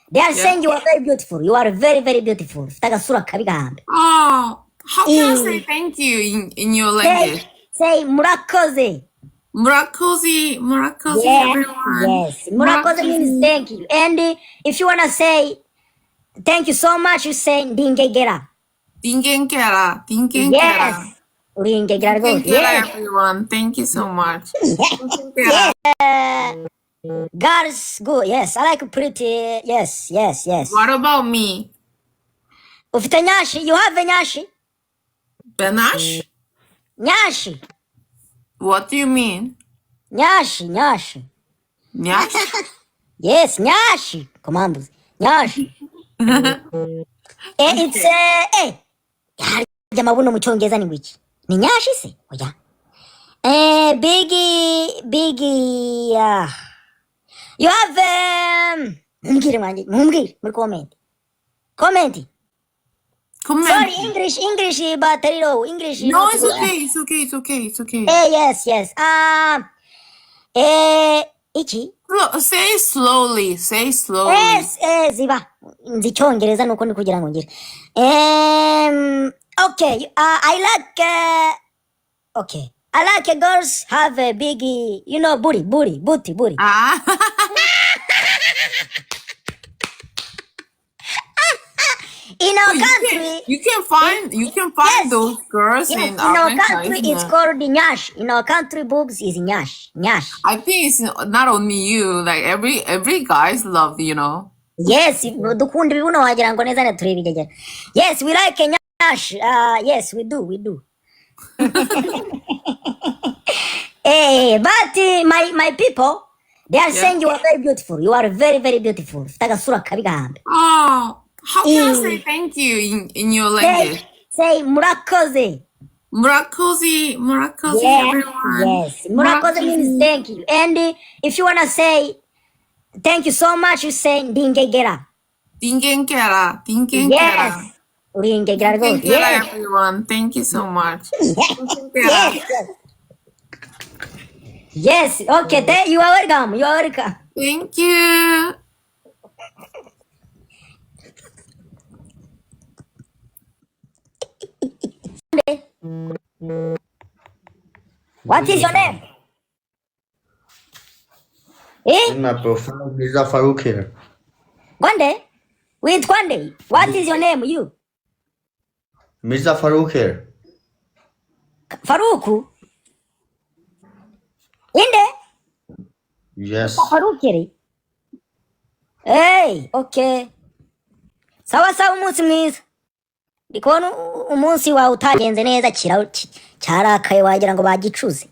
They are saying you are very beautiful. You are very, very beautiful. Tagasura kabigambe. Oh, how can I say thank you in your language? Say murakoze. Murakoze, everyone. Yes. Murakoze means thank you. And if you wanna say thank you so much, you say ndingegera. Dingenkera. Yes. Dingenkera, everyone. Thank you so much. Yeah. Girls, good. Yes, I like pretty. Yes. What about me? Ufite nyashi. You have a nyashi? Benash? Nyashi. What do you mean? Nyashi. Nyash? Yes, nyashi. Commandos. Nyashi. It's Jamabuno mu Cyongereza ni ngwiki. Ni nyashi se? Oya. Biggie. You have mumbwire muri comment. Sorry, English, but English. No, it's okay. Yes. Ichi? Say slowly. Yes, ziba. Nzicyongereza nuko ndi kugira ngo ngire. Okay, I like girls have a big, booty. Ah. In our country, you can find yes, those girls in our country. It's called nyash. In our country, boobs is nyash. I think it's not only you. Like every guys love, Yes, dukunda bibuno wagira ngo neza turibigegera. Yes, we like nyash. Yes, we do. But my people, they are saying you are very beautiful. You are very, very beautiful. Tagasura kabigambe. Oh, how can I say thank you in your language? Say murakoze. Murakoze, everyone. Yes, murakoze means thank you. And if you wanna say thank you so much, you say ndingegera. Dingenkera. Yes. Dingenkera, everyone. Thank you so much. Yes. Okay. You are welcome. Thank you. What is your name? In my profile, Mirza Farouk here. Gwande? What is your name, you? Mirza Farouk here. Faruku? Inde? Yes. Farouk here. Hey, okay. Sawa umunsi mwiza. Ndikubona umunsi wawe utagenze neza cyarakaye wagira ngo bagicuze.